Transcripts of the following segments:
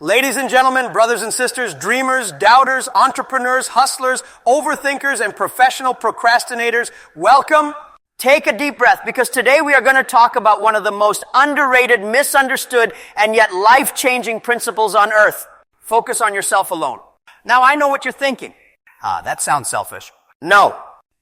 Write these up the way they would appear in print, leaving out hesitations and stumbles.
Ladies and gentlemen, brothers and sisters, dreamers, doubters, entrepreneurs, hustlers, overthinkers, and professional procrastinators, welcome. Take a deep breath, because today we are going to talk about one of the most underrated, misunderstood, and yet life-changing principles on earth. Focus on yourself alone. Now, I know what you're thinking. That sounds selfish. No.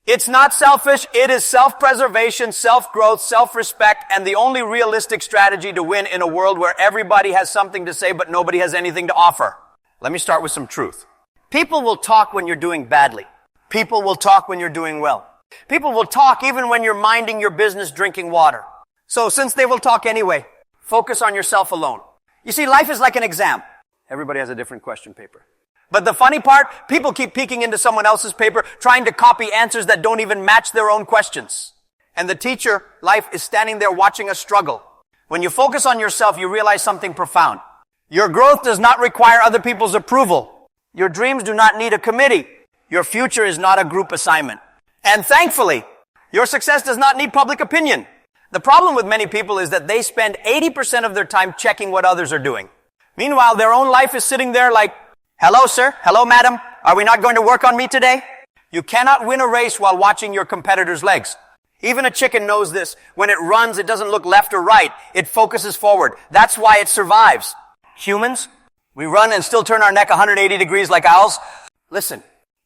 It's not selfish. It is self-preservation, self-growth, self-respect, and the only realistic strategy to win in a world where everybody has something to say but nobody has anything to offer. Let me start with some truth. People will talk when you're doing badly. People will talk when you're doing well. People will talk even when you're minding your business drinking water. So since they will talk anyway, focus on yourself alone. You see, life is like an exam. Everybody has a different question paper. But the funny part, people keep peeking into someone else's paper, trying to copy answers that don't even match their own questions. And the teacher, life, is standing there watching us struggle. When you focus on yourself, you realize something profound. Your growth does not require other people's approval. Your dreams do not need a committee. Your future is not a group assignment. And thankfully, your success does not need public opinion. The problem with many people is that they spend 80% of their time checking what others are doing. Meanwhile, their own life is sitting there like, hello, sir. Hello, madam. Are we not going to work on me today? You cannot win a race while watching your competitor's legs. Even a chicken knows this. When it runs, it doesn't look left or right. It focuses forward. That's why it survives. Humans, we run and still turn our neck 180 degrees like owls. Listen,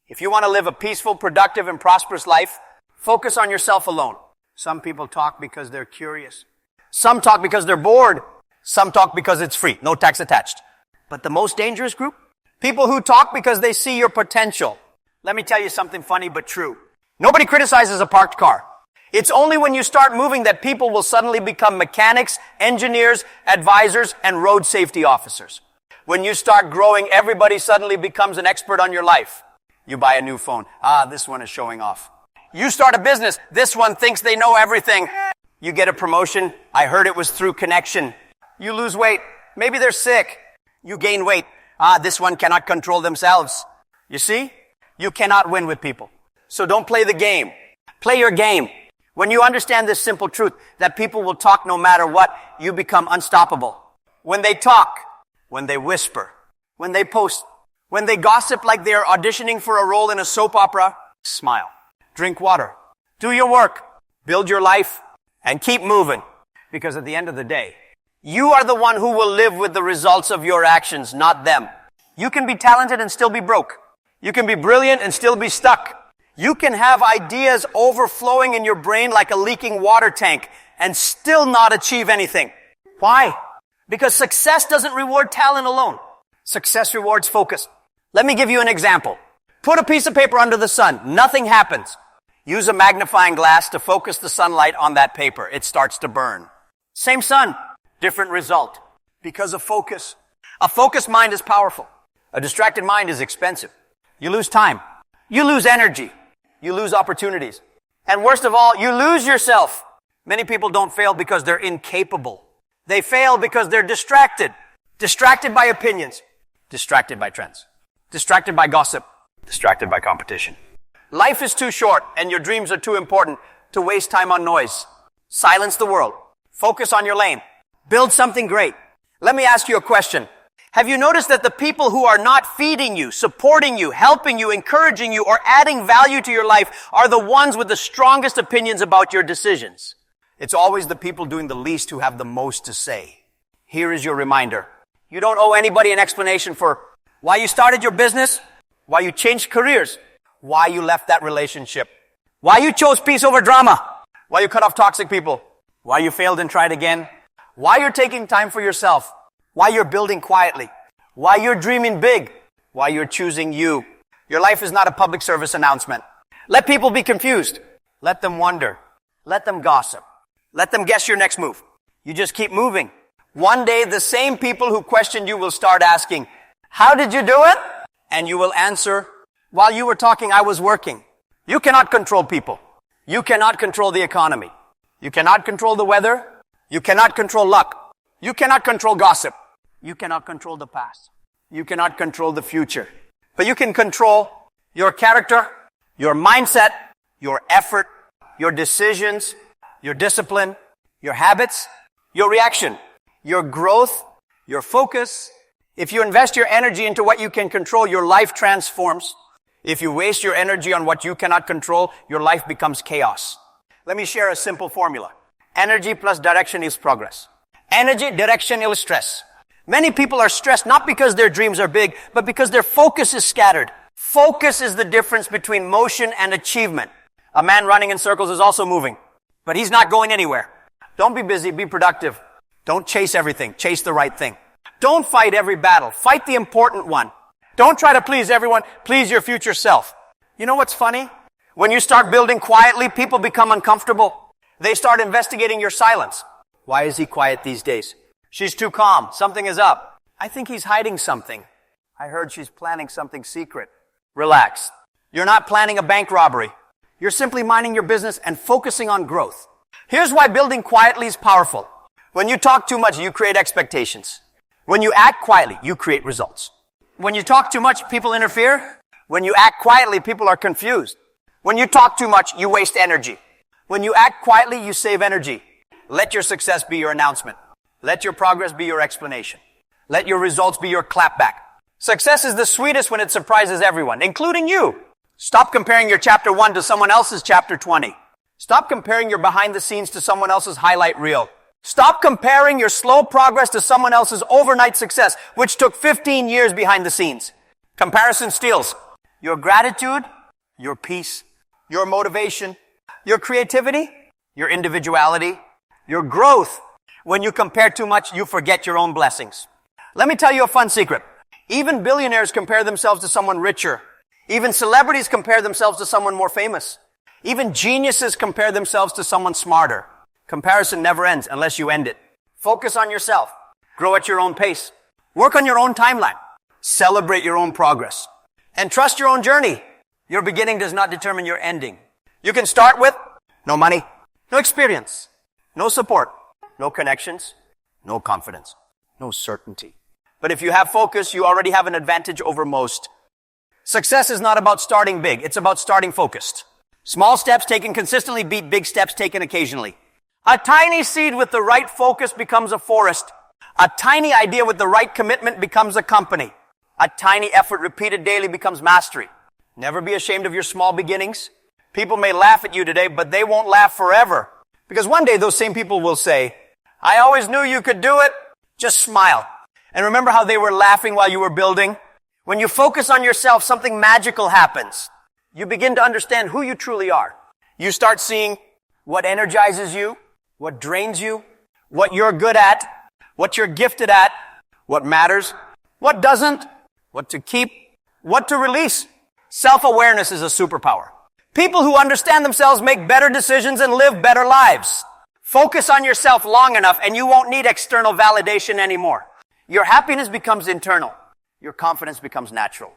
if you want to live a peaceful, productive, and prosperous life, focus on yourself alone. Some people talk because they're curious. Some talk because they're bored. Some talk because it's free, no tax attached. But the most dangerous group? People who talk because they see your potential. Let me tell you something funny but true. Nobody criticizes a parked car. It's only when you start moving that people will suddenly become mechanics, engineers, advisors, and road safety officers. When you start growing, everybody suddenly becomes an expert on your life. You buy a new phone. This one is showing off. You start a business. This one thinks they know everything. You get a promotion. I heard it was through connection. You lose weight. Maybe they're sick. You gain weight. This one cannot control themselves. You see? You cannot win with people. So don't play the game. Play your game. When you understand this simple truth, that people will talk no matter what, you become unstoppable. When they talk, when they whisper, when they post, when they gossip like they are auditioning for a role in a soap opera, smile. Drink water. Do your work. Build your life. And keep moving. Because at the end of the day, you are the one who will live with the results of your actions, not them. You can be talented and still be broke. You can be brilliant and still be stuck. You can have ideas overflowing in your brain like a leaking water tank and still not achieve anything. Why? Because success doesn't reward talent alone. Success rewards focus. Let me give you an example. Put a piece of paper under the sun. Nothing happens. Use a magnifying glass to focus the sunlight on that paper. It starts to burn. Same sun. Different result. Because of focus. A focused mind is powerful. A distracted mind is expensive. You lose time. You lose energy. You lose opportunities. And worst of all, you lose yourself. Many people don't fail because they're incapable. They fail because they're distracted. Distracted by opinions. Distracted by trends. Distracted by gossip. Distracted by competition. Life is too short and your dreams are too important to waste time on noise. Silence the world. Focus on your lane. Build something great. Let me ask you a question. Have you noticed that the people who are not feeding you, supporting you, helping you, encouraging you, or adding value to your life are the ones with the strongest opinions about your decisions? It's always the people doing the least who have the most to say. Here is your reminder. You don't owe anybody an explanation for why you started your business, why you changed careers, why you left that relationship, why you chose peace over drama, why you cut off toxic people, why you failed and tried again, why you're taking time for yourself, why you're building quietly, why you're dreaming big, why you're choosing you. Your life is not a public service announcement. Let people be confused. Let them wonder. Let them gossip. Let them guess your next move. You just keep moving. One day, the same people who questioned you will start asking, how did you do it? And you will answer, while you were talking, I was working. You cannot control people. You cannot control the economy. You cannot control the weather. You cannot control luck. You cannot control gossip. You cannot control the past. You cannot control the future. But you can control your character, your mindset, your effort, your decisions, your discipline, your habits, your reaction, your growth, your focus, If you invest your energy into what you can control, your life transforms. If you waste your energy on what you cannot control, your life becomes chaos. Let me share a simple formula. Energy plus direction is progress. Energy, direction equals stress. Many people are stressed not because their dreams are big, but because their focus is scattered. Focus is the difference between motion and achievement. A man running in circles is also moving, but he's not going anywhere. Don't be busy, be productive. Don't chase everything, chase the right thing. Don't fight every battle, fight the important one. Don't try to please everyone, please your future self. You know what's funny? When you start building quietly, people become uncomfortable. They start investigating your silence. Why is he quiet these days? She's too calm. Something is up. I think he's hiding something. I heard she's planning something secret. Relax. You're not planning a bank robbery. You're simply minding your business and focusing on growth. Here's why building quietly is powerful. When you talk too much, you create expectations. When you act quietly, you create results. When you talk too much, people interfere. When you act quietly, people are confused. When you talk too much, you waste energy. When you act quietly, you save energy. Let your success be your announcement. Let your progress be your explanation. Let your results be your clapback. Success is the sweetest when it surprises everyone, including you. Stop comparing your chapter 1 to someone else's chapter 20. Stop comparing your behind the scenes to someone else's highlight reel. Stop comparing your slow progress to someone else's overnight success, which took 15 years behind the scenes. Comparison steals your gratitude, your peace, your motivation, your creativity, your individuality, your growth. When you compare too much, you forget your own blessings. Let me tell you a fun secret. Even billionaires compare themselves to someone richer. Even celebrities compare themselves to someone more famous. Even geniuses compare themselves to someone smarter. Comparison never ends unless you end it. Focus on yourself. Grow at your own pace. Work on your own timeline. Celebrate your own progress. And trust your own journey. Your beginning does not determine your ending. You can start with no money, no experience, no support, no connections, no confidence, no certainty. But if you have focus, you already have an advantage over most. Success is not about starting big. It's about starting focused. Small steps taken consistently beat big steps taken occasionally. A tiny seed with the right focus becomes a forest. A tiny idea with the right commitment becomes a company. A tiny effort repeated daily becomes mastery. Never be ashamed of your small beginnings. People may laugh at you today, but they won't laugh forever. Because one day those same people will say, I always knew you could do it. Just smile. And remember how they were laughing while you were building? When you focus on yourself, something magical happens. You begin to understand who you truly are. You start seeing what energizes you, what drains you, what you're good at, what you're gifted at, what matters, what doesn't, what to keep, what to release. Self-awareness is a superpower. People who understand themselves make better decisions and live better lives. Focus on yourself long enough and you won't need external validation anymore. Your happiness becomes internal. Your confidence becomes natural.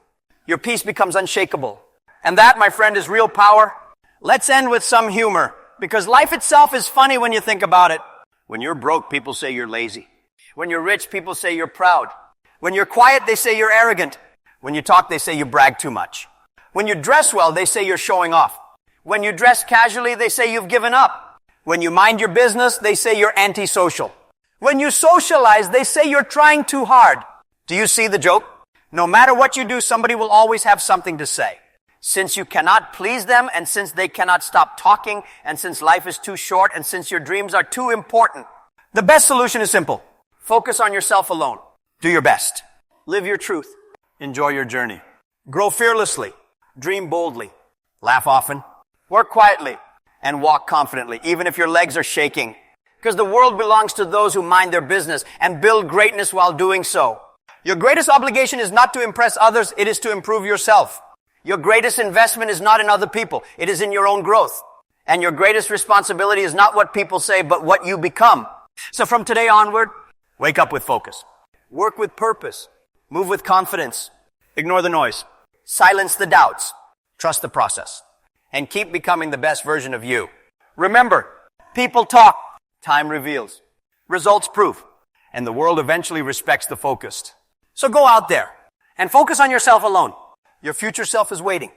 Your peace becomes unshakable. And that, my friend, is real power. Let's end with some humor, because life itself is funny when you think about it. When you're broke, people say you're lazy. When you're rich, people say you're proud. When you're quiet, they say you're arrogant. When you talk, they say you brag too much. When you dress well, they say you're showing off. When you dress casually, they say you've given up. When you mind your business, they say you're antisocial. When you socialize, they say you're trying too hard. Do you see the joke? No matter what you do, somebody will always have something to say. Since you cannot please them, and since they cannot stop talking, and since life is too short, and since your dreams are too important, the best solution is simple. Focus on yourself alone. Do your best. Live your truth. Enjoy your journey. Grow fearlessly. Dream boldly. Laugh often. Work quietly. And walk confidently, even if your legs are shaking. Because the world belongs to those who mind their business and build greatness while doing so. Your greatest obligation is not to impress others, it is to improve yourself. Your greatest investment is not in other people, it is in your own growth. And your greatest responsibility is not what people say, but what you become. So from today onward, wake up with focus. Work with purpose. Move with confidence. Ignore the noise. Silence the doubts. Trust the process. And keep becoming the best version of you. Remember, people talk. Time reveals. Results prove. And the world eventually respects the focused. So go out there and focus on yourself alone. Your future self is waiting.